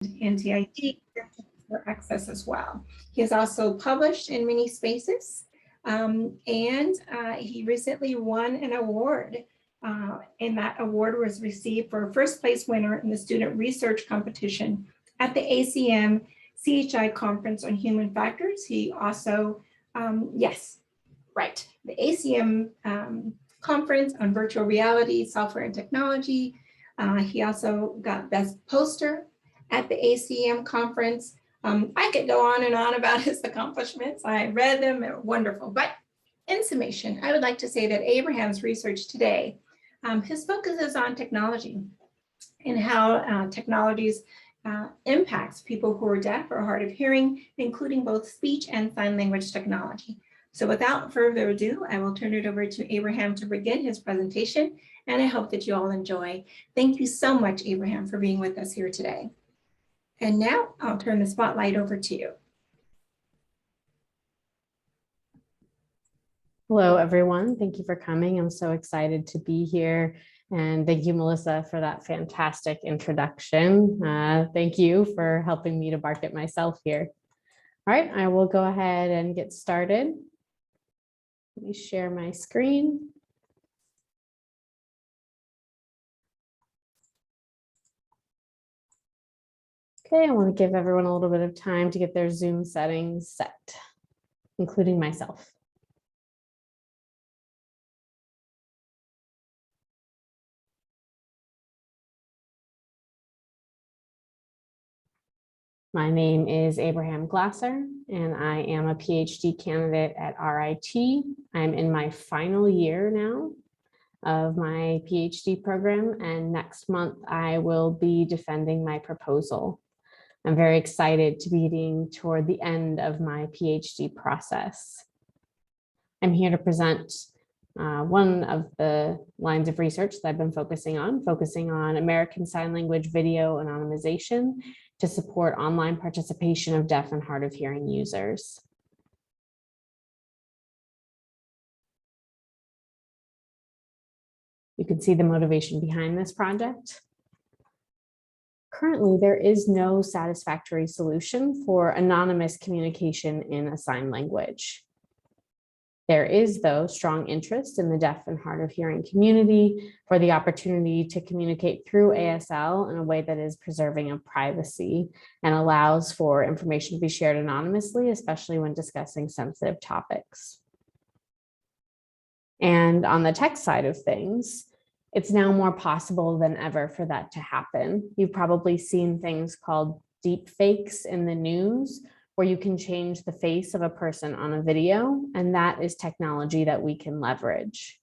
NTID for access as well. He has also published in many spaces, and he recently won an award. And that award was received for a first place winner in the student research competition at the ACM CHI Conference on Human Factors. He also, yes, right, the ACM Conference on Virtual Reality, Software and Technology. He also got Best Poster at the ACM Conference. I could go on and on about his accomplishments. I read them, they're wonderful. But in summation, I would like to say that Abraham's research today, his focus is on technology and how technologies impacts people who are deaf or hard of hearing, including both speech and sign language technology. So without further ado, I will turn it over to Abraham to begin his presentation, and I hope that you all enjoy. Thank you so much, Abraham, for being with us here today. And now I'll turn the spotlight over to you. Hello, everyone. Thank you for coming. I'm so excited to be here. And thank you, Melissa, for that fantastic introduction. Thank you for helping me to market myself here. All right, I will go ahead and get started. Let me share my screen. Okay, I want to give everyone a little bit of time to get their Zoom settings set, including myself. My name is Abraham Glasser, and I am a PhD candidate at RIT. I'm in my final year now of my PhD program, and next month I will be defending my proposal. I'm very excited to be getting toward the end of my PhD process. I'm here to present one of the lines of research that I've been focusing on American Sign Language Video Anonymization to support online participation of deaf and hard of hearing users. You can see the motivation behind this project. Currently, there is no satisfactory solution for anonymous communication in a sign language. There is, though, strong interest in the deaf and hard of hearing community for the opportunity to communicate through ASL in a way that is preserving of privacy and allows for information to be shared anonymously, especially when discussing sensitive topics. And on the tech side of things, it's now more possible than ever for that to happen. You've probably seen things called deep fakes in the news, where you can change the face of a person on a video, and that is technology that we can leverage.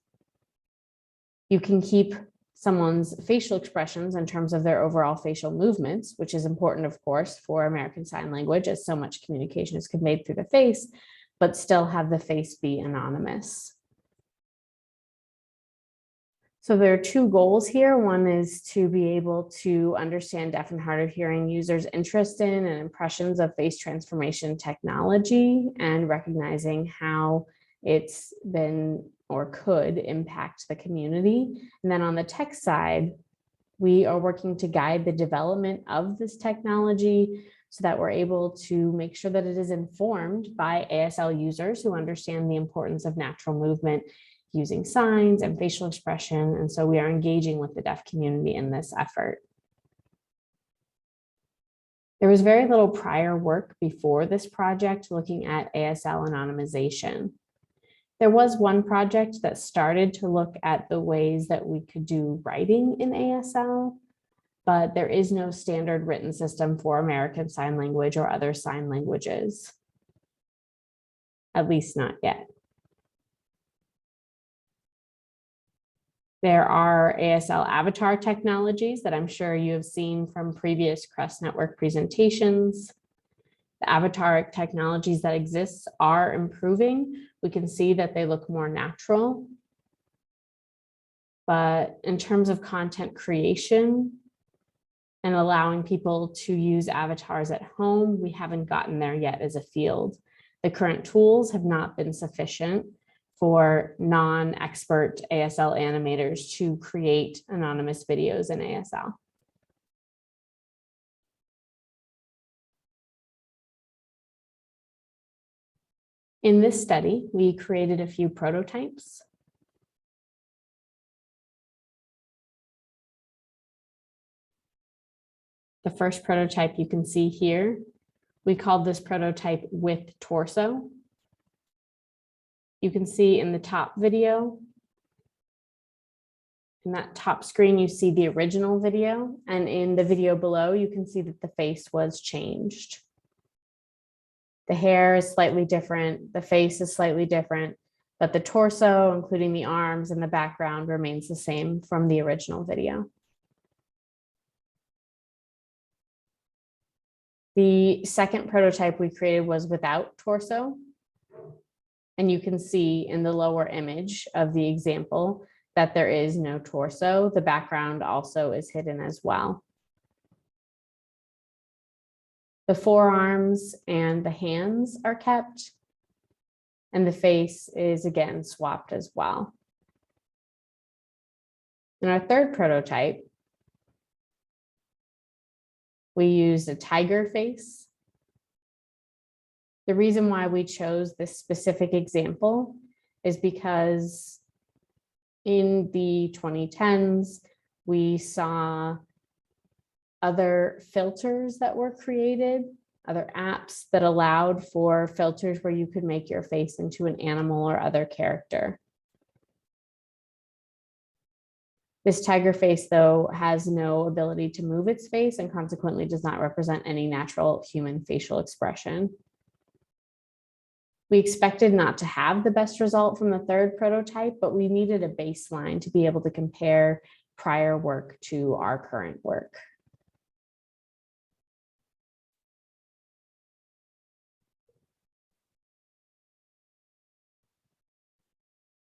You can keep someone's facial expressions in terms of their overall facial movements, which is important, of course, for American Sign Language, as so much communication is conveyed through the face, but still have the face be anonymous. So there are two goals here. One is to be able to understand deaf and hard of hearing users' interest in and impressions of face transformation technology and recognizing how it's been or could impact the community. And then on the tech side, we are working to guide the development of this technology so that we're able to make sure that it is informed by ASL users who understand the importance of natural movement using signs and facial expression. And so we are engaging with the deaf community in this effort. There was very little prior work before this project looking at ASL anonymization. There was one project that started to look at the ways that we could do writing in ASL, but there is no standard written system for American Sign Language or other sign languages, at least not yet. There are ASL avatar technologies that I'm sure you have seen from previous CREST network presentations. The avatar technologies that exist are improving. We can see that they look more natural. But in terms of content creation and allowing people to use avatars at home, we haven't gotten there yet as a field. The current tools have not been sufficient for non-expert ASL animators to create anonymous videos in ASL. In this study, we created a few prototypes. The first prototype you can see here, we called this prototype with torso. You can see in the top video, in that top screen, you see the original video, and in the video below, you can see that the face was changed. The hair is slightly different, the face is slightly different, but the torso, including the arms and the background, remains the same from the original video. The second prototype we created was without torso. And you can see in the lower image of the example that there is no torso. The background also is hidden as well. The forearms and the hands are kept, and the face is again swapped as well. In our third prototype, we used a tiger face. The reason why we chose this specific example is because in the 2010s, we saw other filters that were created, other apps that allowed for filters where you could make your face into an animal or other character. This tiger face, though, has no ability to move its face and consequently does not represent any natural human facial expression. We expected not to have the best result from the third prototype, but we needed a baseline to be able to compare prior work to our current work.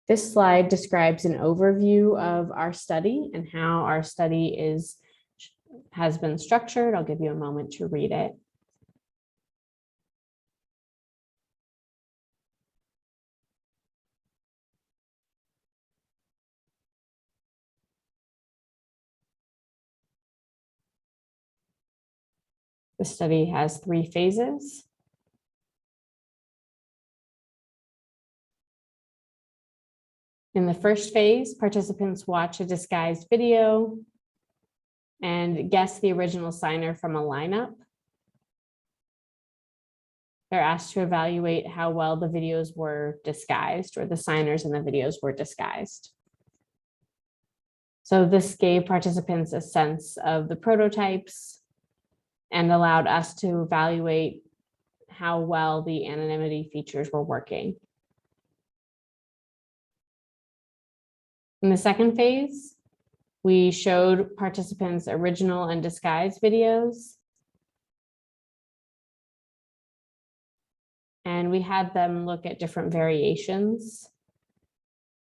This slide describes an overview of our study and how our study has been structured. I'll give you a moment to read it. The study has 3 phases. In the first phase, participants watch a disguised video and guess the original signer from a lineup. They're asked to evaluate how well the videos were disguised, or the signers in the videos were disguised. So this gave participants a sense of the prototypes and allowed us to evaluate how well the anonymity features were working. In the second phase, we showed participants original and disguised videos. And we had them look at different variations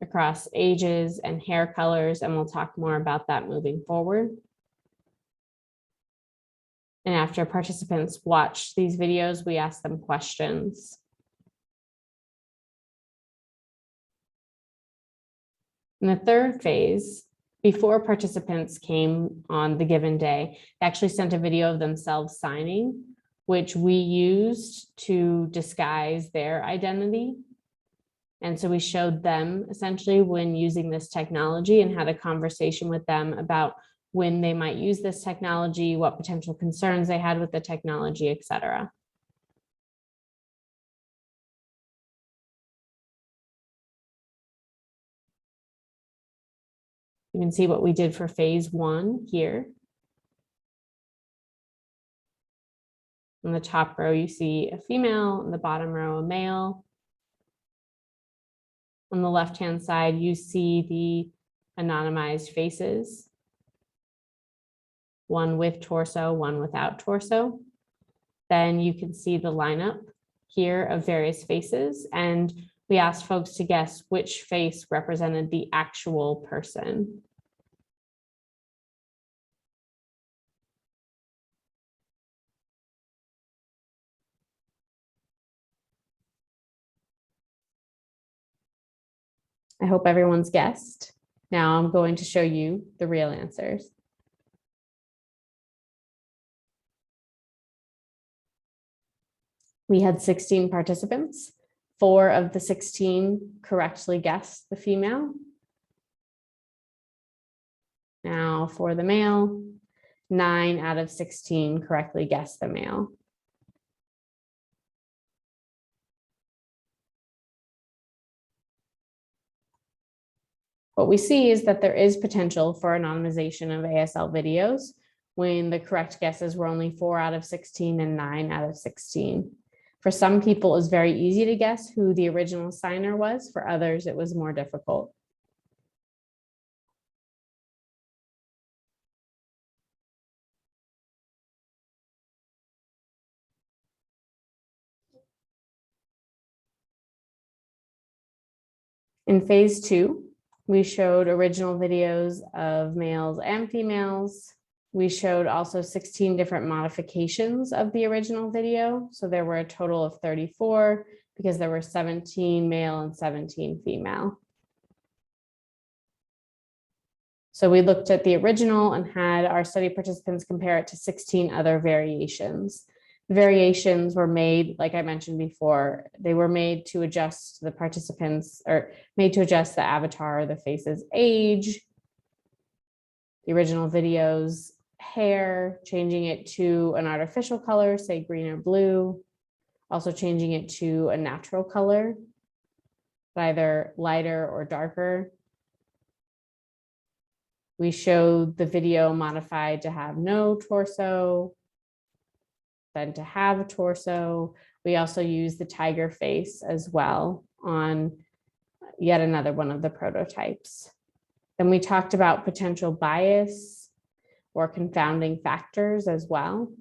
across ages and hair colors, and we'll talk more about that moving forward. And after participants watched these videos, we asked them questions. In the third phase, before participants came on the given day, they actually sent a video of themselves signing, which we used to disguise their identity. And so we showed them essentially when using this technology and had a conversation with them about when they might use this technology, what potential concerns they had with the technology, et cetera. You can see what we did for phase 1 here. On the top row, you see a female, on the bottom row, a male. On the left-hand side, you see the anonymized faces, one with torso, one without torso. Then you can see the lineup here of various faces, and we asked folks to guess which face represented the actual person. I hope everyone's guessed. Now I'm going to show you the real answers. We had 16 participants. 4 of the 16 correctly guessed the female. Now for the male, 9 out of 16 correctly guessed the male. What we see is that there is potential for anonymization of ASL videos when the correct guesses were only 4 out of 16 and 9 out of 16. For some people, it was very easy to guess who the original signer was. For others, it was more difficult. In phase 2, we showed original videos of males and females. We showed also 16 different modifications of the original video. So there were a total of 34 because there were 17 male and 17 female. So we looked at the original and had our study participants compare it to 16 other variations. The variations were made, like I mentioned before, they were made to adjust the participants or made to adjust the avatar or the face's age, the original video's hair, changing it to an artificial color, say green or blue, also changing it to a natural color, either lighter or darker. We showed the video modified to have no torso, then to have a torso. We also used the tiger face as well on yet another one of the prototypes. Then we talked about potential bias or confounding factors as well.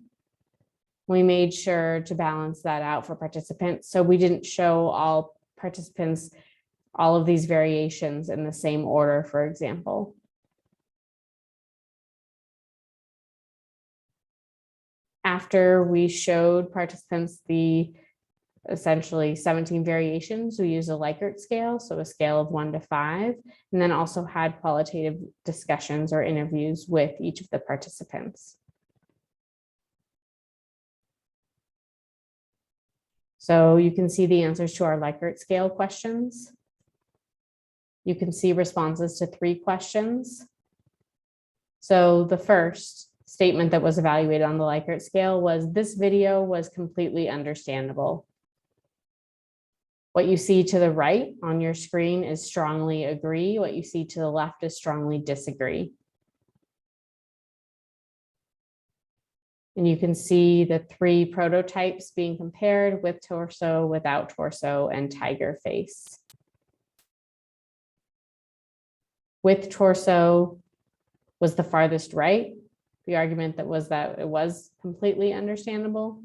We made sure to balance that out for participants. So we didn't show all participants all of these variations in the same order, for example. After we showed participants the essentially 17 variations, we used a Likert scale, so a scale of 1 to 5, and then also had qualitative discussions or interviews with each of the participants. So you can see the answers to our Likert scale questions. You can see responses to 3 questions. So the first statement that was evaluated on the Likert scale was, this video was completely understandable. What you see to the right on your screen is strongly agree. What you see to the left is strongly disagree. And you can see the 3 prototypes being compared with torso, without torso, and tiger face. With torso was the farthest right. The argument that it was completely understandable.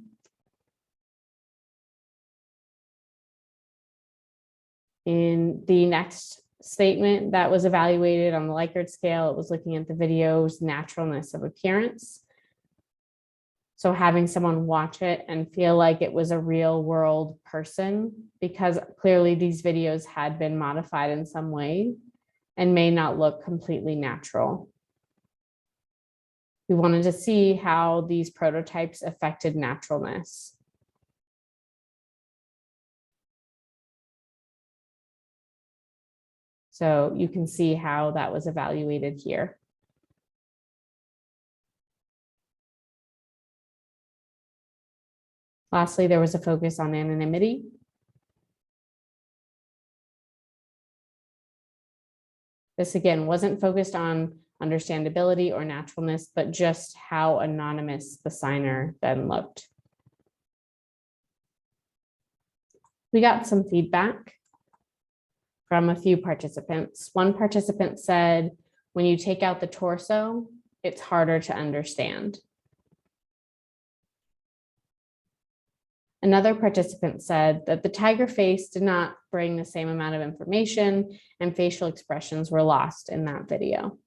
In the next statement that was evaluated on the Likert scale, it was looking at the video's naturalness of appearance. So having someone watch it and feel like it was a real world person, because clearly these videos had been modified in some way and may not look completely natural. We wanted to see how these prototypes affected naturalness. So you can see how that was evaluated here. Lastly, there was a focus on anonymity. This again wasn't focused on understandability or naturalness, but just how anonymous the signer then looked. We got some feedback from a few participants. One participant said, when you take out the torso, it's harder to understand. Another participant said that the tiger face did not bring the same amount of information and facial expressions were lost in that video.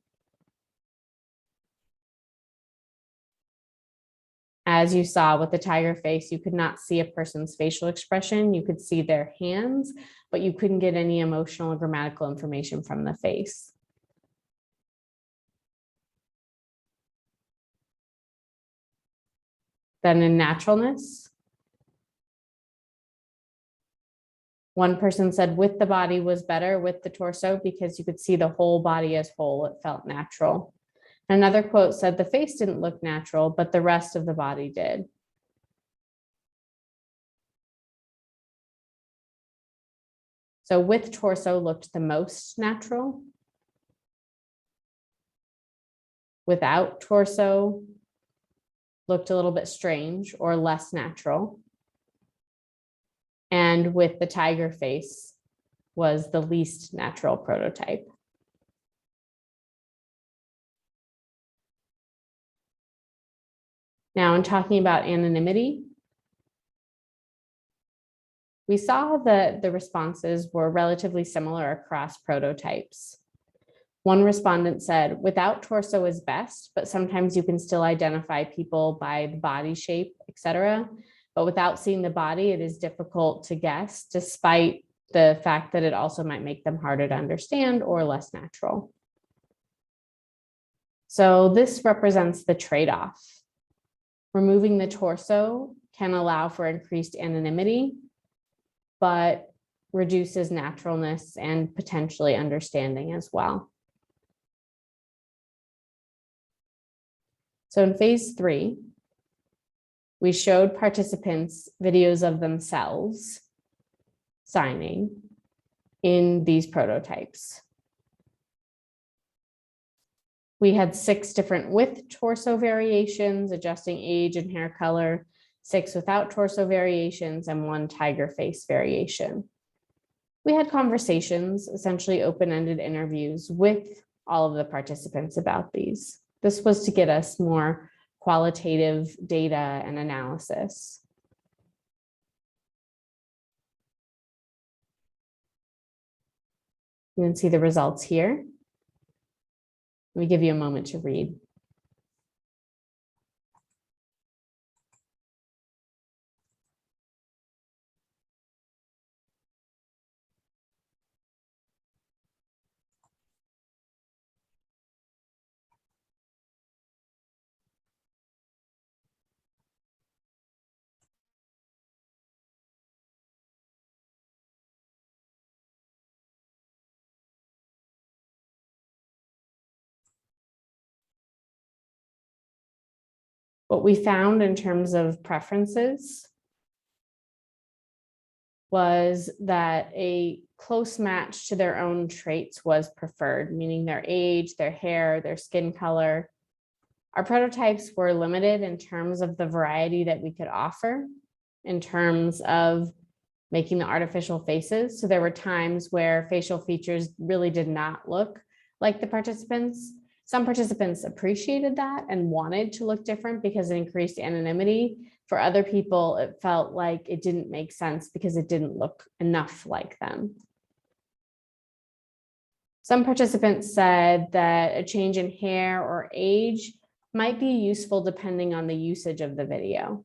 As you saw with the tiger face, you could not see a person's facial expression. You could see their hands, but you couldn't get any emotional or grammatical information from the face. Then in naturalness, One person said with the body was better with the torso because you could see the whole body as whole. It felt natural. Another quote said the face didn't look natural, but the rest of the body did. So with torso looked the most natural. Without torso looked a little bit strange or less natural. And with the tiger face was the least natural prototype. Now, in talking about anonymity, we saw that the responses were relatively similar across prototypes. One respondent said, without torso is best, but sometimes you can still identify people by the body shape, etc. But without seeing the body, it is difficult to guess, despite the fact that it also might make them harder to understand or less natural. So this represents the trade-off. Removing the torso can allow for increased anonymity, but reduces naturalness and potentially understanding as well. So in phase 3, we showed participants videos of themselves signing in these prototypes. We had 6 different with torso variations, adjusting age and hair color, 6 without torso variations, and 1 tiger face variation. We had conversations, essentially open-ended interviews with all of the participants about these. This was to get us more qualitative data and analysis. You can see the results here. Let me give you a moment to read. What we found in terms of preferences was that a close match to their own traits was preferred, meaning their age, their hair, their skin color. Our prototypes were limited in terms of the variety that we could offer in terms of making the artificial faces. So there were times where facial features really did not look like the participants. Some participants appreciated that and wanted to look different because it increased anonymity. For other people, it felt like it didn't make sense because it didn't look enough like them. Some participants said that a change in hair or age might be useful depending on the usage of the video.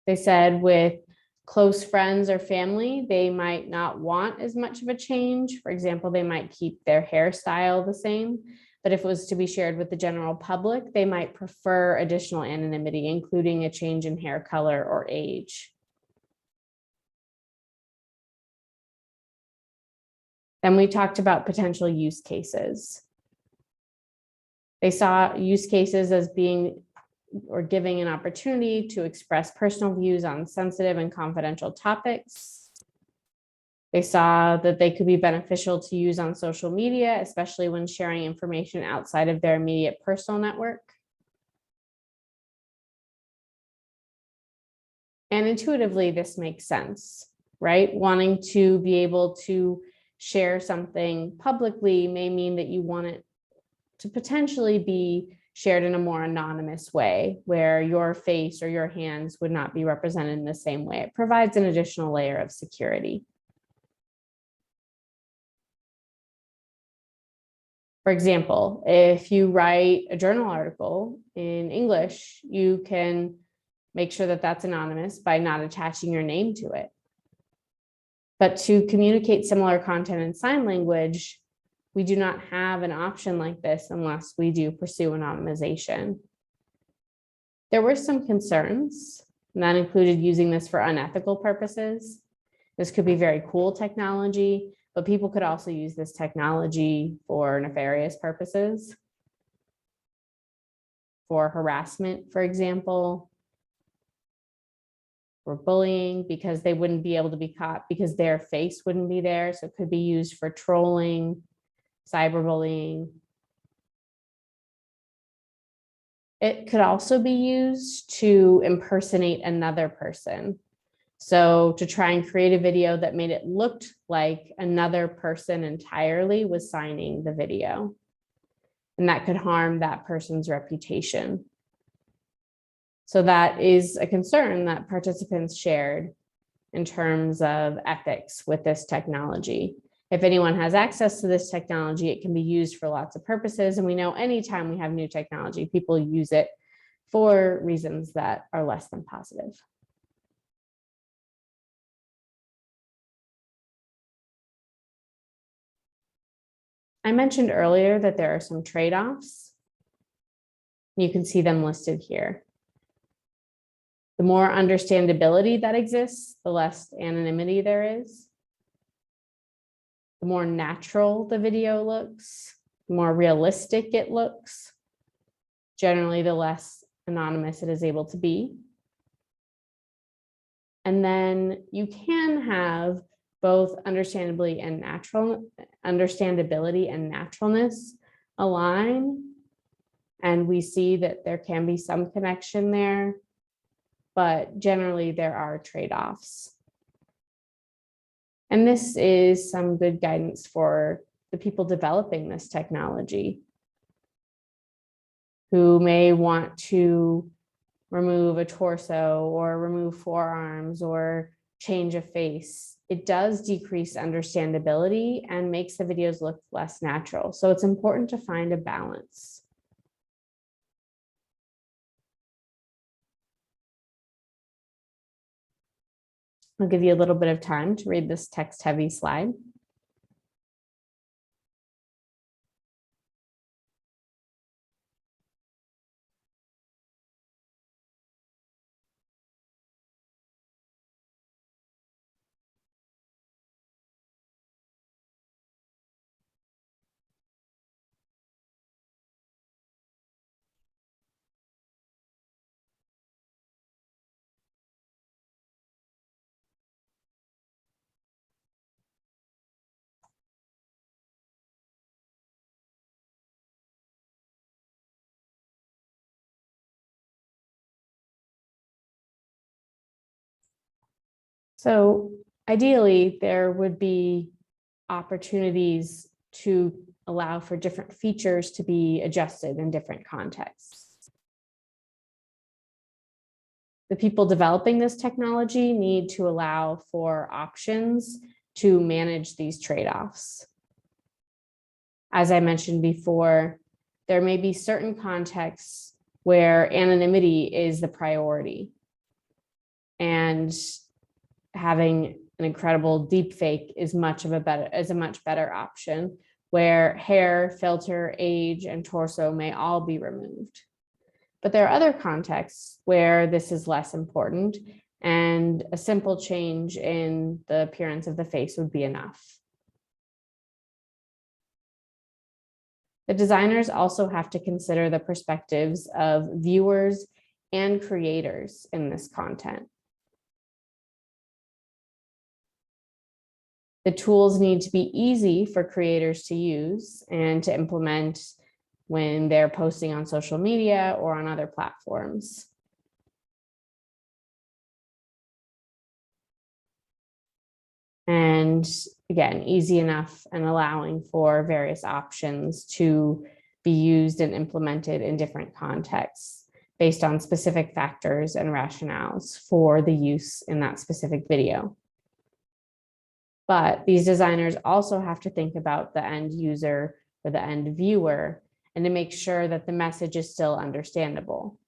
They said with close friends or family, they might not want as much of a change. For example, they might keep their hairstyle the same, but if it was to be shared with the general public, they might prefer additional anonymity, including a change in hair color or age. Then we talked about potential use cases. They saw use cases as being or giving an opportunity to express personal views on sensitive and confidential topics. They saw that they could be beneficial to use on social media, especially when sharing information outside of their immediate personal network. And intuitively, this makes sense, right? Wanting to be able to share something publicly may mean that you want it to potentially be shared in a more anonymous way where your face or your hands would not be represented in the same way. It provides an additional layer of security. For example, if you write a journal article in English, you can make sure that that's anonymous by not attaching your name to it. But to communicate similar content in sign language, we do not have an option like this unless we do pursue anonymization. There were some concerns, and that included using this for unethical purposes. This could be very cool technology, but people could also use this technology for nefarious purposes. For harassment, for example, for bullying, because they wouldn't be able to be caught because their face wouldn't be there. So it could be used for trolling, cyberbullying. It could also be used to impersonate another person. So to try and create a video that made it look like another person entirely was signing the video. And that could harm that person's reputation. So that is a concern that participants shared in terms of ethics with this technology. If anyone has access to this technology, it can be used for lots of purposes. And we know anytime we have new technology, people use it for reasons that are less than positive. I mentioned earlier that there are some trade-offs. You can see them listed here. The more understandability that exists, the less anonymity there is. The more natural the video looks, the more realistic it looks. Generally, the less anonymous it is able to be. And then you can have both understandability and naturalness align. And we see that there can be some connection there, but generally there are trade-offs. And this is some good guidance for the people developing this technology who may want to remove a torso or remove forearms or change a face. It does decrease understandability and makes the videos look less natural. So it's important to find a balance. I'll give you a little bit of time to read this text-heavy slide. So ideally, there would be opportunities to allow for different features to be adjusted in different contexts. The people developing this technology need to allow for options to manage these trade-offs. As I mentioned before, there may be certain contexts where anonymity is the priority, and having an incredible deepfake is a much better option, where hair, filter, age, and torso may all be removed. But there are other contexts where this is less important, and a simple change in the appearance of the face would be enough. The designers also have to consider the perspectives of viewers and creators in this content. The tools need to be easy for creators to use and to implement when they're posting on social media or on other platforms. And again, easy enough and allowing for various options to be used and implemented in different contexts based on specific factors and rationales for the use in that specific video. But these designers also have to think about the end user or the end viewer and to make sure that the message is still understandable.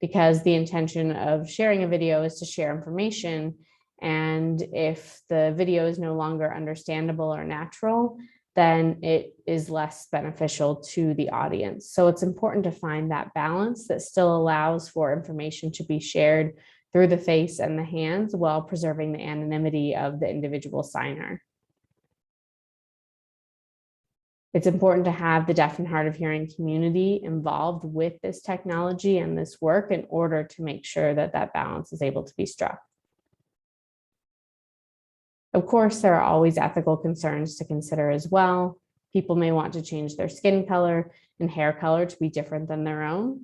Because the intention of sharing a video is to share information. And if the video is no longer understandable or natural, then it is less beneficial to the audience. So it's important to find that balance that still allows for information to be shared through the face and the hands while preserving the anonymity of the individual signer. It's important to have the deaf and hard of hearing community involved with this technology and this work in order to make sure that that balance is able to be struck. Of course, there are always ethical concerns to consider as well. People may want to change their skin color and hair color to be different than their own.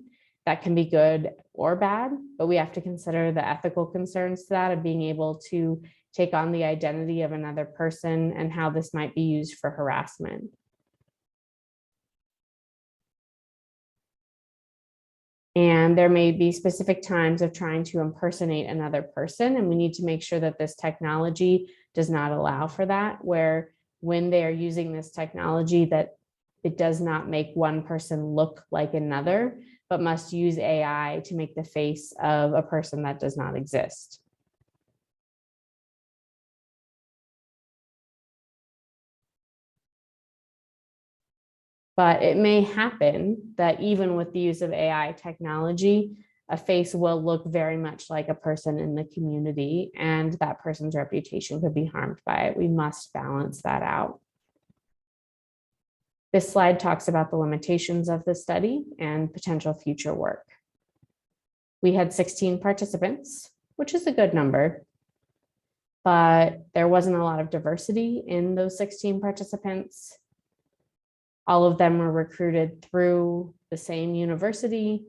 That can be good or bad, but we have to consider the ethical concerns to that of being able to take on the identity of another person and how this might be used for harassment. And there may be specific times of trying to impersonate another person, and we need to make sure that this technology does not allow for that, where when they are using this technology that it does not make one person look like another, but must use AI to make the face of a person that does not exist. But it may happen that even with the use of AI technology, a face will look very much like a person in the community, and that person's reputation could be harmed by it. We must balance that out. This slide talks about the limitations of the study and potential future work. We had 16 participants, which is a good number, but there wasn't a lot of diversity in those 16 participants. All of them were recruited through the same university.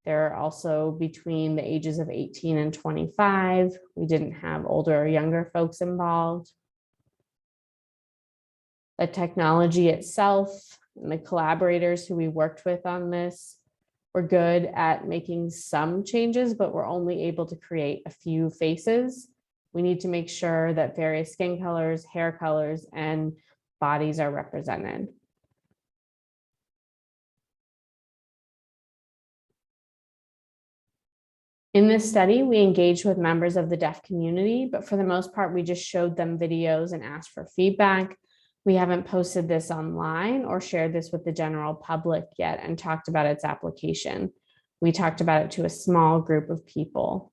They're also between the ages of 18 and 25. We didn't have older or younger folks involved. The technology itself and the collaborators who we worked with on this were good at making some changes, but we're only able to create a few faces. We need to make sure that various skin colors, hair colors, and bodies are represented. In this study, we engaged with members of the deaf community, but for the most part, we just showed them videos and asked for feedback. We haven't posted this online or shared this with the general public yet and talked about its application. We talked about it to a small group of people.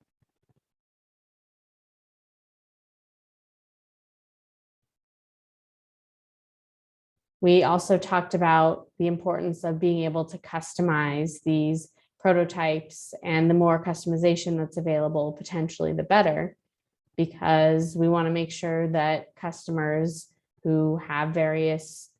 We also talked about the importance of being able to customize these prototypes, and the more customization that's available, potentially the better, because we want to make sure that customers who have various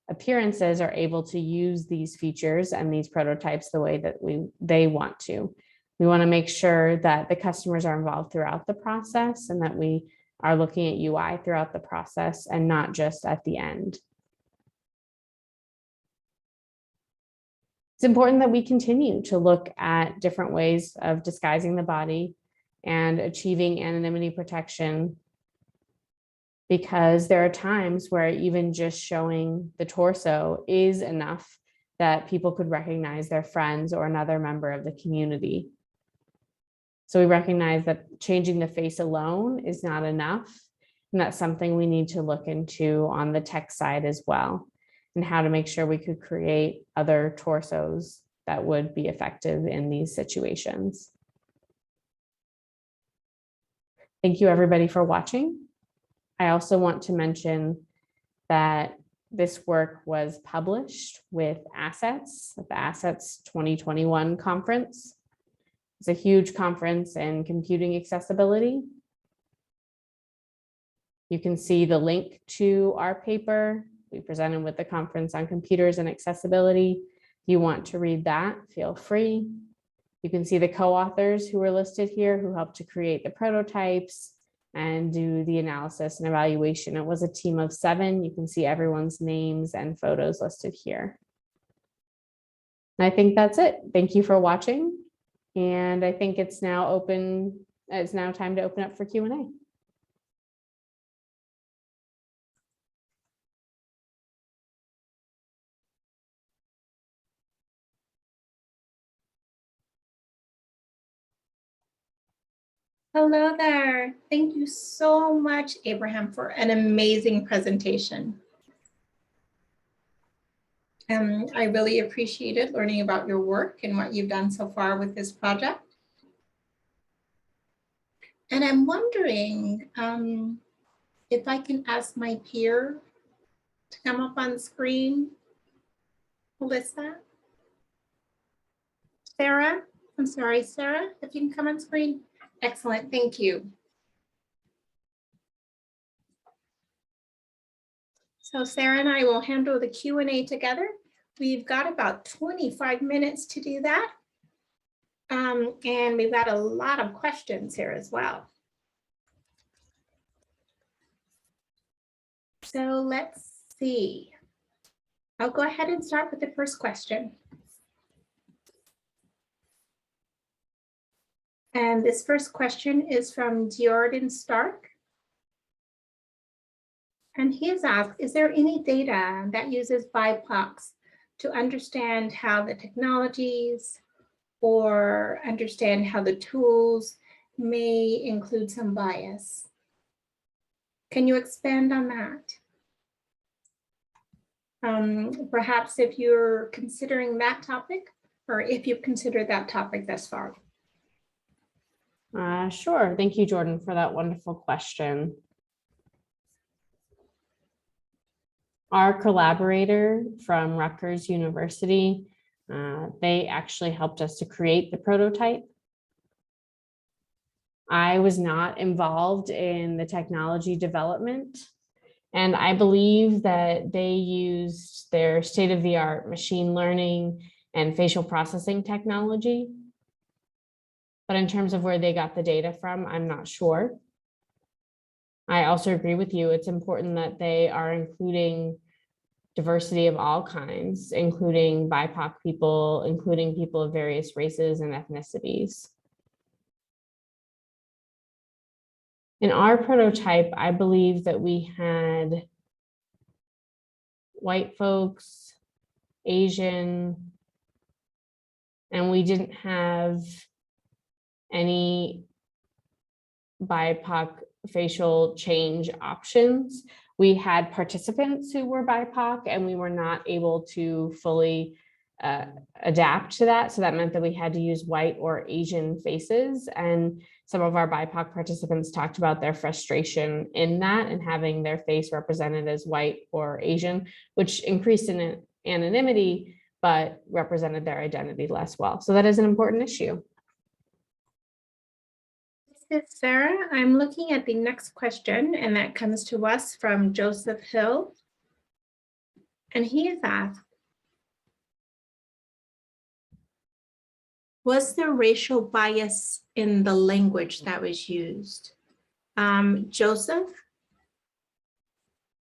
appearances are able to use these features and these prototypes the way that they want to. We want to make sure that the customers are involved throughout the process and that we are looking at UI throughout the process and not just at the end. It's important that we continue to look at different ways of disguising the body and achieving anonymity protection, because there are times where even just showing the torso is enough that people could recognize their friends or another member of the community. So we recognize that changing the face alone is not enough, and that's something we need to look into on the tech side as well, and how to make sure we could create other torsos that would be effective in these situations. Thank you everybody for watching. I also want to mention that this work was published with Assets at the Assets 2021 conference. It's a huge conference in computing accessibility. You can see the link to our paper. We presented with the conference on computers and accessibility. If you want to read that, feel free. You can see the co-authors who were listed here who helped to create the prototypes and do the analysis and evaluation. It was a team of 7. You can see everyone's names and photos listed here. And I think that's it. Thank you for watching. And I think it's now time to open up for Q&A. Hello there. Thank you so much, Abraham, for an amazing presentation. I really appreciated learning about your work and what you've done so far with this project. And I'm wondering if I can ask my peer to come up on screen. Melissa? Sarah? I'm sorry, Sarah, if you can come on screen. Excellent, thank you. So Sarah and I will handle the Q&A together. We've got about 25 minutes to do that. And we've got a lot of questions here as well. So let's see. I'll go ahead and start with the first question. And this first question is from Jordan Stark. And he has asked, is there any data that uses BIPOCs to understand how the technologies or understand how the tools may include some bias? Can you expand on that? Perhaps if you're considering that topic, or if you've considered that topic thus far. Sure. Thank you, Jordan, for that wonderful question. Our collaborator from Rutgers University, they actually helped us to create the prototype. I was not involved in the technology development, and I believe that they used their state-of-the-art machine learning and facial processing technology. But in terms of where they got the data from, I'm not sure. I also agree with you. It's important that they are including diversity of all kinds, including BIPOC people, including people of various races and ethnicities. In our prototype, I believe that we had white folks, Asian, and we didn't have any BIPOC facial change options. We had participants who were BIPOC and we were not able to fully adapt to that. So that meant that we had to use white or Asian faces. And some of our BIPOC participants talked about their frustration in that and having their face represented as white or Asian, which increased in anonymity, but represented their identity less well. So that is an important issue. Sarah, I'm looking at the next question, and that comes to us from Joseph Hill. And he has asked, was there racial bias in the language that was used? Joseph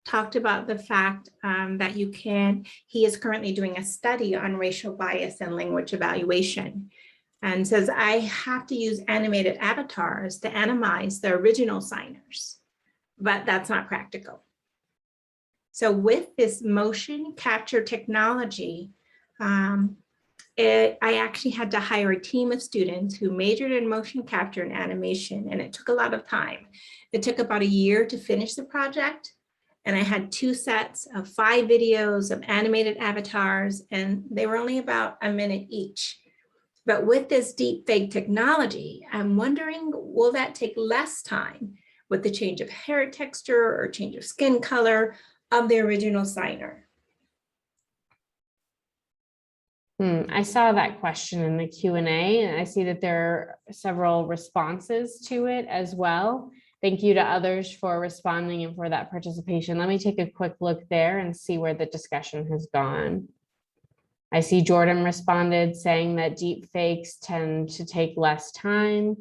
talked about the fact that he is currently doing a study on racial bias and language evaluation. And says, I have to use animated avatars to anonymize the original signers, but that's not practical. So with this motion capture technology, I actually had to hire a team of students who majored in motion capture and animation, and it took a lot of time. It took about a year to finish the project, and I had 2 sets of 5 videos of animated avatars, and they were only about a minute each. But with this deep fake technology, I'm wondering, will that take less time with the change of hair texture or change of skin color of the original signer? I saw that question in the Q&A, and I see that there are several responses to it as well. Thank you to others for responding and for that participation. Let me take a quick look there and see where the discussion has gone. I see Jordan responded saying that deep fakes tend to take less time.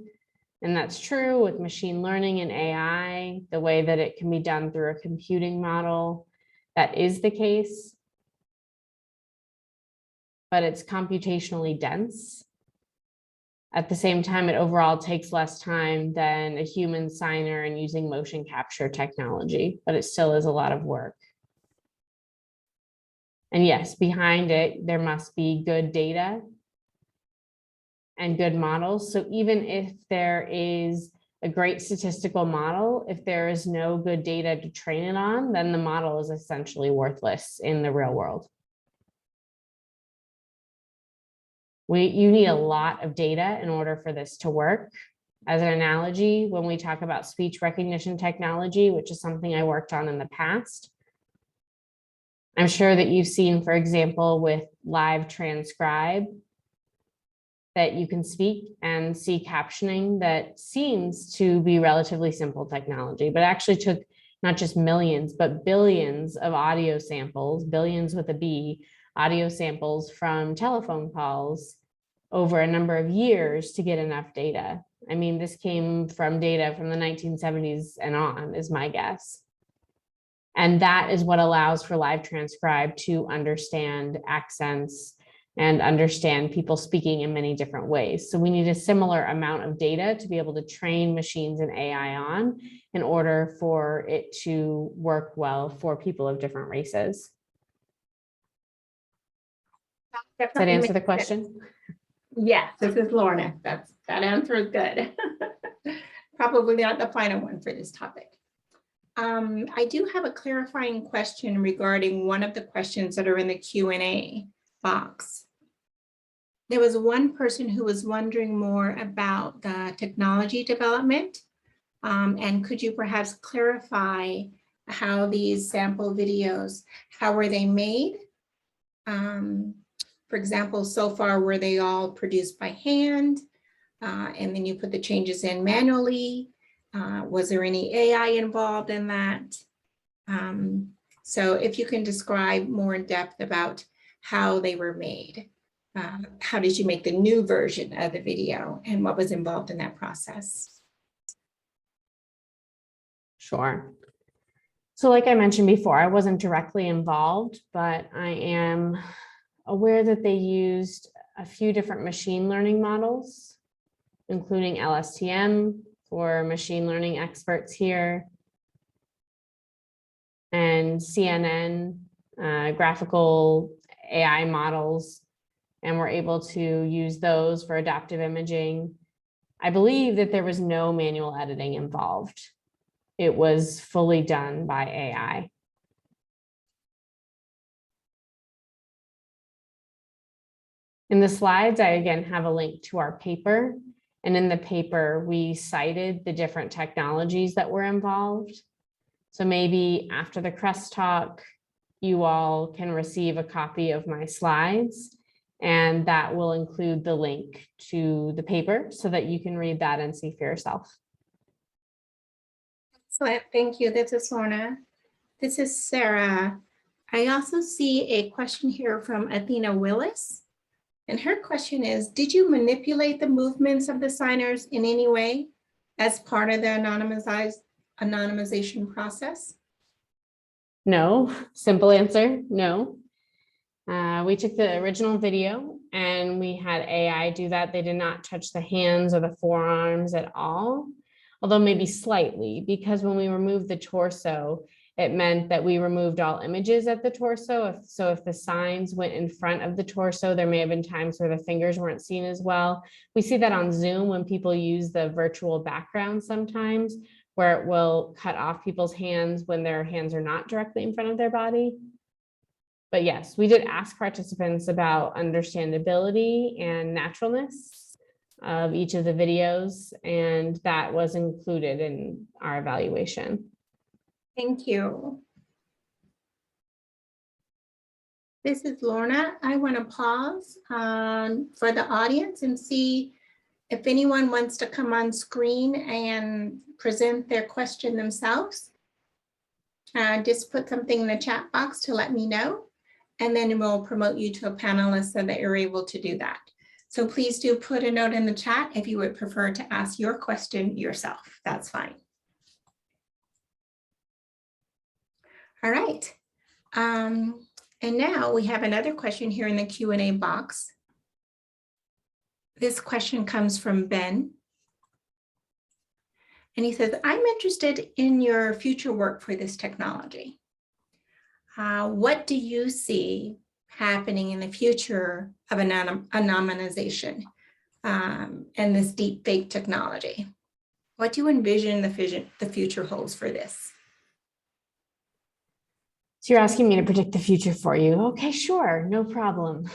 And that's true with machine learning and AI, the way that it can be done through a computing model. That is the case. But it's computationally dense. At the same time, it overall takes less time than a human signer and using motion capture technology, but it still is a lot of work. And yes, behind it, there must be good data and good models. So even if there is a great statistical model, if there is no good data to train it on, then the model is essentially worthless in the real world. You need a lot of data in order for this to work. As an analogy, when we talk about speech recognition technology, which is something I worked on in the past, I'm sure that you've seen, for example, with live transcribe, that you can speak and see captioning that seems to be relatively simple technology, but actually took not just millions, but billions of audio samples, billions with a B, audio samples from telephone calls over a number of years to get enough data. I mean, this came from data from the 1970s and on, is my guess. And that is what allows for live transcribe to understand accents and understand people speaking in many different ways. So we need a similar amount of data to be able to train machines and AI on in order for it to work well for people of different races. Does that answer the question? Yes, this is Lorna. That answer is good. Probably not the final one for this topic. I do have a clarifying question regarding one of the questions that are in the Q&A box. There was one person who was wondering more about the technology development. And could you perhaps clarify how these sample videos, how were they made? For example, so far, were they all produced by hand? And then you put the changes in manually? Was there any AI involved in that? So if you can describe more in depth about how they were made. How did you make the new version of the video and what was involved in that process? Sure. So like I mentioned before, I wasn't directly involved, but I am aware that they used a few different machine learning models, including LSTM for machine learning experts here, and CNN, graphical AI models, and we're able to use those for adaptive imaging. I believe that there was no manual editing involved. It was fully done by AI. In the slides, I again have a link to our paper. And in the paper, we cited the different technologies that were involved. So maybe after the CREST talk, you all can receive a copy of my slides, and that will include the link to the paper so that you can read that and see for yourself. Excellent, thank you. This is Lorna. This is Sarah. I also see a question here from Athena Willis. And her question is, did you manipulate the movements of the signers in any way as part of the anonymization process? No, simple answer, no. We took the original video and we had AI do that. They did not touch the hands or the forearms at all, although maybe slightly, because when we removed the torso, it meant that we removed all images at the torso. So if the signs went in front of the torso, there may have been times where the fingers weren't seen as well. We see that on Zoom when people use the virtual background sometimes, where it will cut off people's hands when their hands are not directly in front of their body. But yes, we did ask participants about understandability and naturalness of each of the videos, and that was included in our evaluation. Thank you. This is Lorna. I want to pause for the audience and see if anyone wants to come on screen and present their question themselves. Just put something in the chat box to let me know, and then we'll promote you to a panelist so that you're able to do that. So please do put a note in the chat if you would prefer to ask your question yourself. That's fine. All right. And now we have another question here in the Q&A box. This question comes from Ben. And he says, I'm interested in your future work for this technology. What do you see happening in the future of anonymization and this deep fake technology? What do you envision the future holds for this? So you're asking me to predict the future for you. Okay, sure, no problem.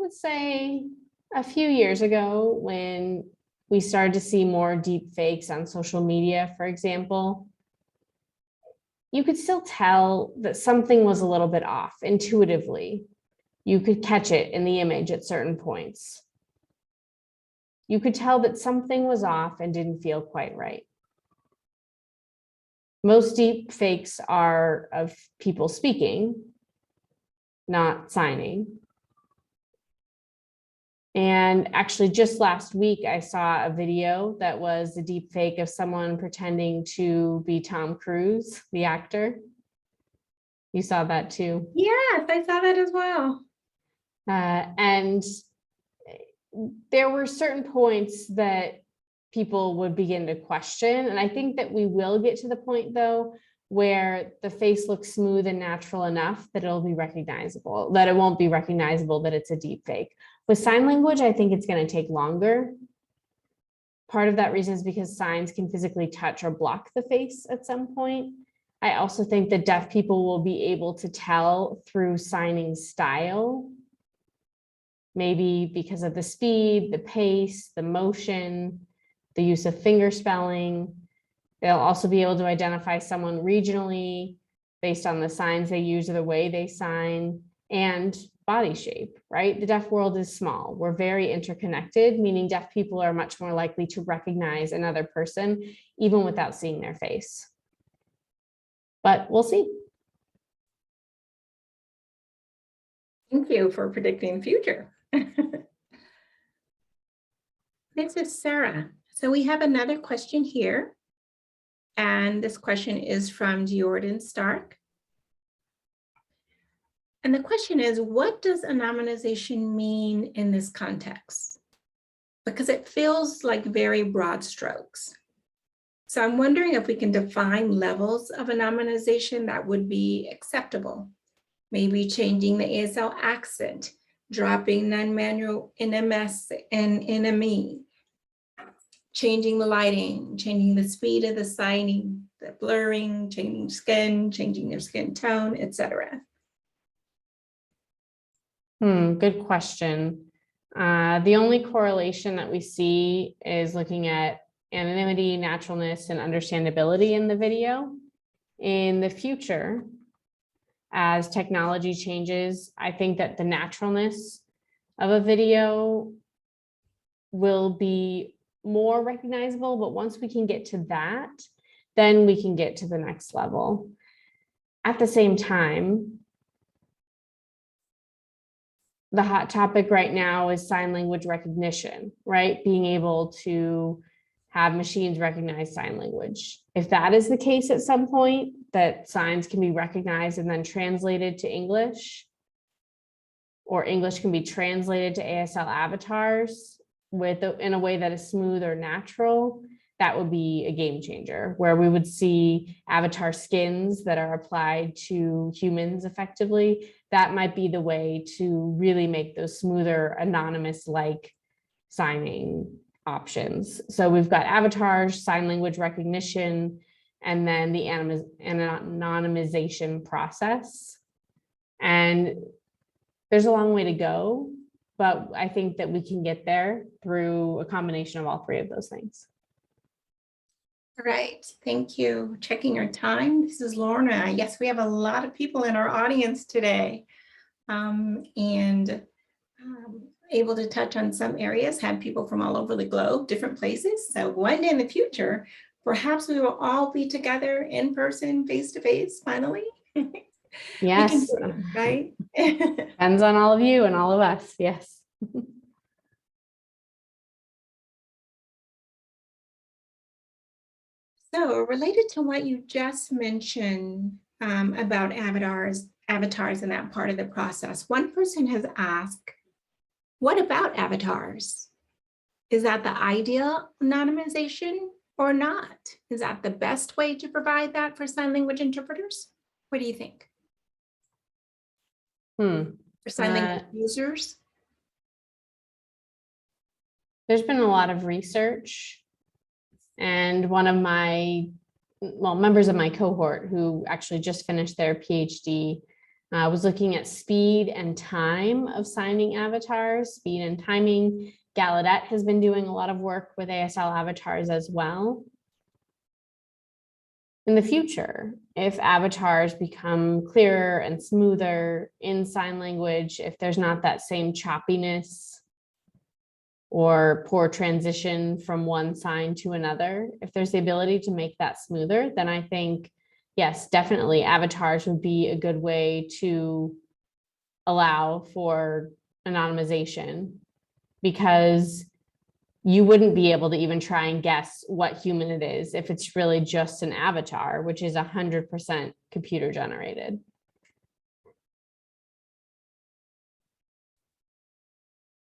would say a few years ago when we started to see more deep fakes on social media, for example, you could still tell that something was a little bit off intuitively. You could catch it in the image at certain points. You could tell that something was off and didn't feel quite right. Most deep fakes are of people speaking, not signing. And actually just last week, I saw a video that was a deep fake of someone pretending to be Tom Cruise, the actor. You saw that too. Yes, I saw that as well. And there were certain points that people would begin to question. And I think that we will get to the point though, where the face looks smooth and natural enough that it'll be recognizable, that it won't be recognizable that it's a deep fake. With sign language, I think it's going to take longer. Part of that reason is because signs can physically touch or block the face at some point. I also think that deaf people will be able to tell through signing style, maybe because of the speed, the pace, the motion, the use of finger spelling. They'll also be able to identify someone regionally based on the signs they use or the way they sign, and body shape, right? The deaf world is small. We're very interconnected, meaning deaf people are much more likely to recognize another person, even without seeing their face. But we'll see. Thank you for predicting the future. This is Sarah. So we have another question here. And this question is from Jordan Stark. And the question is, what does anonymization mean in this context? Because it feels like very broad strokes. So I'm wondering if we can define levels of anonymization that would be acceptable. Maybe changing the ASL accent, dropping non-manual NMS and NME, changing the lighting, changing the speed of the signing, the blurring, changing skin, changing their skin tone, etc. Good question. The only correlation that we see is looking at anonymity, naturalness, and understandability in the video. In the future, as technology changes, I think that the naturalness of a video will be more recognizable, but once we can get to that, then we can get to the next level. At the same time, the hot topic right now is sign language recognition, right? Being able to have machines recognize sign language. If that is the case at some point, that signs can be recognized and then translated to English, or English can be translated to ASL avatars in a way that is smooth or natural, that would be a game changer, where we would see avatar skins that are applied to humans effectively. That might be the way to really make those smoother, anonymous-like signing options. So we've got avatars, sign language recognition, and then the anonymization process. And there's a long way to go, but I think that we can get there through a combination of all three of those things. All right, thank you. Checking your time. This is Lorna. Yes, we have a lot of people in our audience today, and able to touch on some areas, have people from all over the globe, different places. So one day in the future, perhaps we will all be together in person, face to face, finally. Yes, right? depends on all of you and all of us. Yes. So related to what you just mentioned about avatars in that part of the process, one person has asked, what about avatars? Is that the ideal anonymization or not? Is that the best way to provide that for sign language interpreters? What do you think? For sign language users? There's been a lot of research, and one of my, members of my cohort who actually just finished their PhD I was looking at speed and time of signing avatars, speed and timing. Gallaudet has been doing a lot of work with ASL avatars as well. In the future, if avatars become clearer and smoother in sign language, if there's not that same choppiness or poor transition from one sign to another, if there's the ability to make that smoother, then I think, yes, definitely avatars would be a good way to allow for anonymization, because you wouldn't be able to even try and guess what human it is if it's really just an avatar, which is 100% computer generated.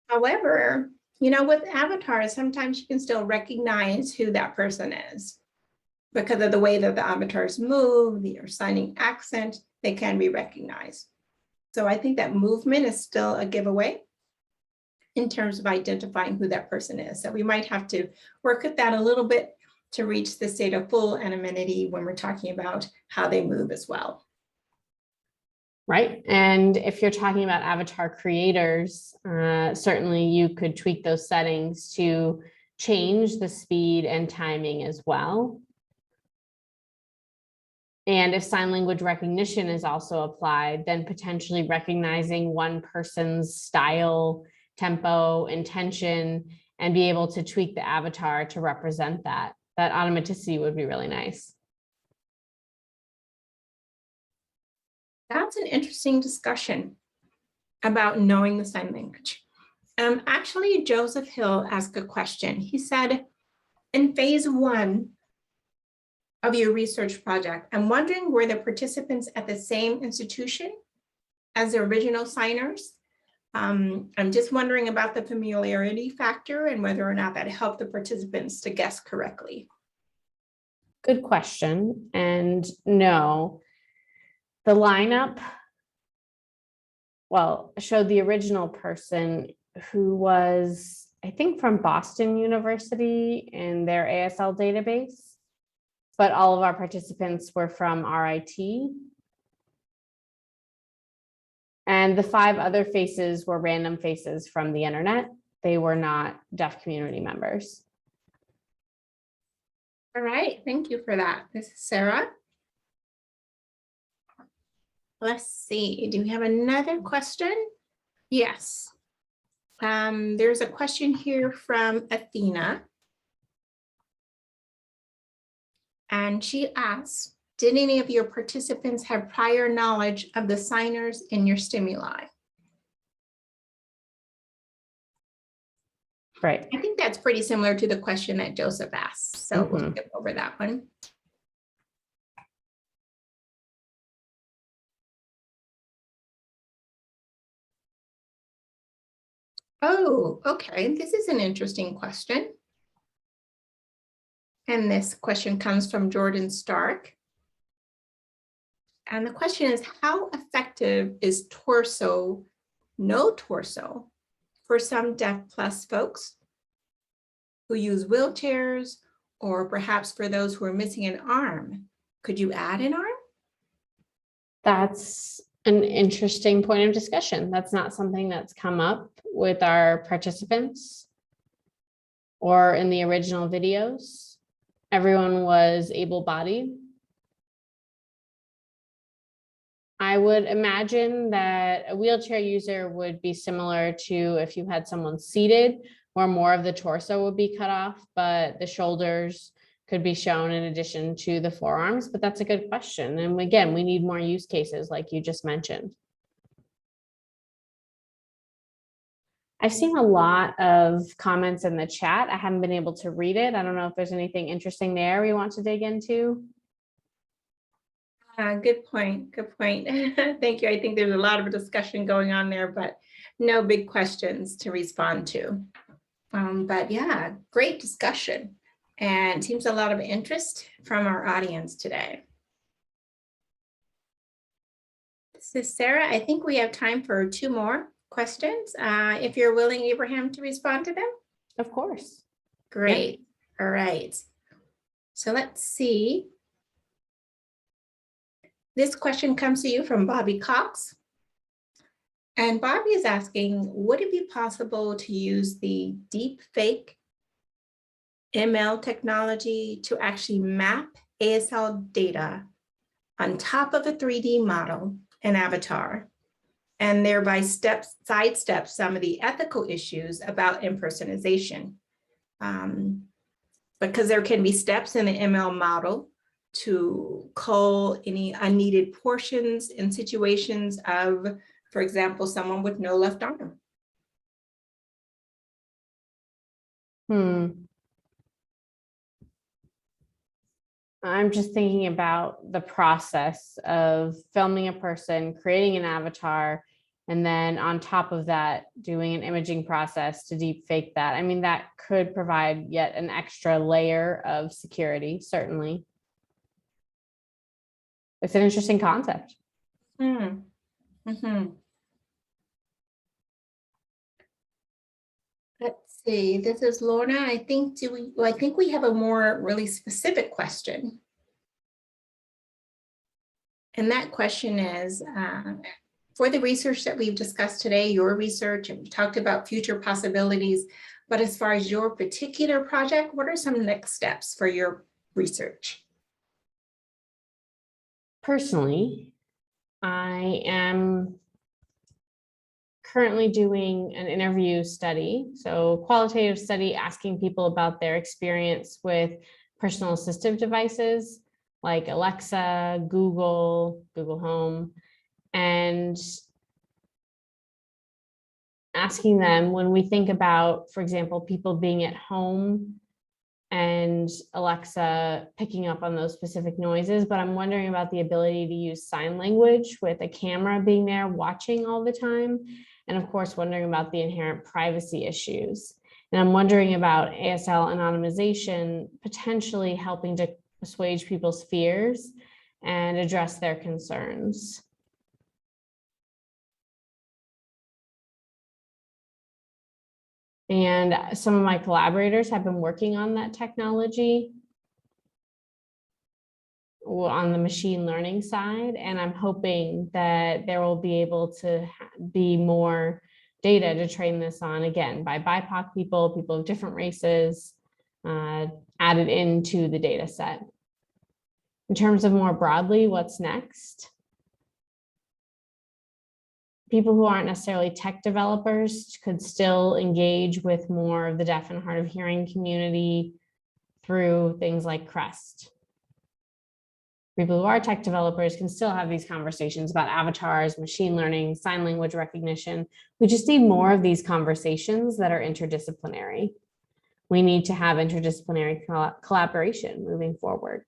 However, you know, with avatars, sometimes you can still recognize who that person is because of the way that the avatars move, their signing accent, they can be recognized. So I think that movement is still a giveaway in terms of identifying who that person is. So we might have to work with that a little bit to reach the state of full anonymity when we're talking about how they move as well. Right. And if you're talking about avatar creators, certainly you could tweak those settings to change the speed and timing as well. And if sign language recognition is also applied, then potentially recognizing one person's style, tempo, intention, and be able to tweak the avatar to represent that. That automaticity would be really nice. That's an interesting discussion about knowing the sign language. Actually, Joseph Hill asked a question. He said, in phase 1 of your research project, I'm wondering, were the participants at the same institution as the original signers? I'm just wondering about the familiarity factor and whether or not that helped the participants to guess correctly. Good question. And no, the lineup, well, showed the original person who was, I think, from Boston University in their ASL database, but all of our participants were from RIT. And the 5 other faces were random faces from the internet. They were not deaf community members. All right, thank you for that. This is Sarah. Let's see, do we have another question? Yes. There's a question here from Athena. And she asks, did any of your participants have prior knowledge of the signers in your stimuli? Right. I think that's pretty similar to the question that Joseph asked. So we'll skip over that one. Oh, okay. This is an interesting question. And this question comes from Jordan Stark. And the question is, how effective is torso, no torso, for some deaf plus folks who use wheelchairs, or perhaps for those who are missing an arm? Could you add an arm? That's an interesting point of discussion. That's not something that's come up with our participants or in the original videos. Everyone was able-bodied. I would imagine that a wheelchair user would be similar to if you had someone seated, where more of the torso would be cut off, but the shoulders could be shown in addition to the forearms. But that's a good question. And again, we need more use cases like you just mentioned. I've seen a lot of comments in the chat. I haven't been able to read it. I don't know if there's anything interesting there we want to dig into. Good point. Good point. Thank you. I think there's a lot of discussion going on there, but no big questions to respond to. But yeah, great discussion. And seems a lot of interest from our audience today. This is Sarah. I think we have time for 2 more questions. If you're willing, Abraham, to respond to them. Of course. Great. All right. So let's see. This question comes to you from Bobby Cox. And Bobby is asking, would it be possible to use the deep fake ML technology to actually map ASL data on top of a 3D model and avatar, and thereby sidestep some of the ethical issues about impersonation? Because there can be steps in the ML model to cull any unneeded portions in situations of, for example, someone with no left arm. I'm just thinking about the process of filming a person, creating an avatar, and then on top of that, doing an imaging process to deep fake that. I mean, that could provide yet an extra layer of security, certainly. It's an interesting concept. Mm-hmm. Let's see, this is Lorna. I think we have a more really specific question. And that question is, for the research that we've discussed today, your research, and we talked about future possibilities, but as far as your particular project, what are some next steps for your research? Personally, I am currently doing an interview study, so qualitative study, asking people about their experience with personal assistive devices like Alexa, Google Home, and asking them, when we think about, for example, people being at home and Alexa picking up on those specific noises, but I'm wondering about the ability to use sign language with a camera being there watching all the time. And of course, wondering about the inherent privacy issues. And I'm wondering about ASL anonymization potentially helping to assuage people's fears and address their concerns. And some of my collaborators have been working on that technology on the machine learning side. And I'm hoping that there will be able to be more data to train this on, again, by BIPOC people of different races, added into the data set. In terms of more broadly, what's next? People who aren't necessarily tech developers could still engage with more of the deaf and hard of hearing community through things like CREST. People who are tech developers can still have these conversations about avatars, machine learning, sign language recognition. We just need more of these conversations that are interdisciplinary. We need to have interdisciplinary collaboration moving forward.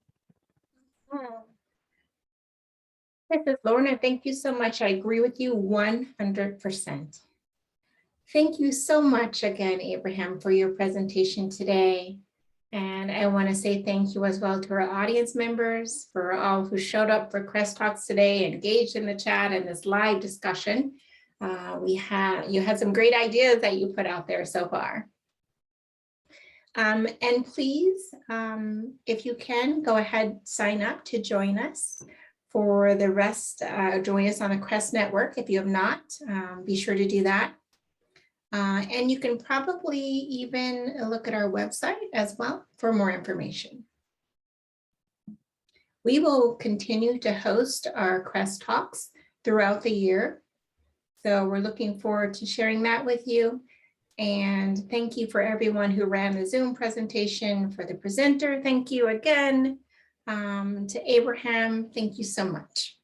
This is Lorna. Thank you so much. I agree with you 100%. Thank you so much again, Abraham, for your presentation today. And I want to say thank you as well to our audience members, for all who showed up for CREST Talks today, engaged in the chat and this live discussion. You had some great ideas that you put out there so far. And please, if you can, go ahead, sign up to join us. For the rest, join us on the CREST network. If you have not, be sure to do that. And you can probably even look at our website as well for more information. We will continue to host our CREST Talks throughout the year. So we're looking forward to sharing that with you. And thank you for everyone who ran the Zoom presentation. For the presenter, thank you again. To Abraham, thank you so much.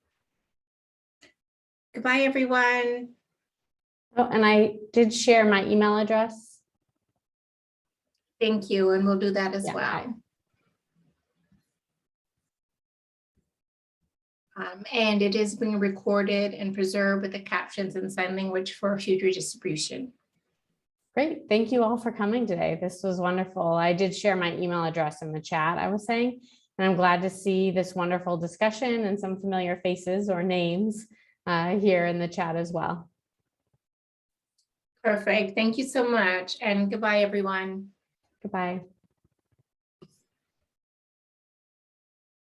Goodbye, everyone. Oh, and I did share my email address. Thank you, and we'll do that as well. And it is being recorded and preserved with the captions and sign language for future distribution. Great. Thank you all for coming today. This was wonderful. I did share my email address in the chat, I was saying, and I'm glad to see this wonderful discussion and some familiar faces or names here in the chat as well. Perfect. Thank you so much. And goodbye, everyone. Goodbye.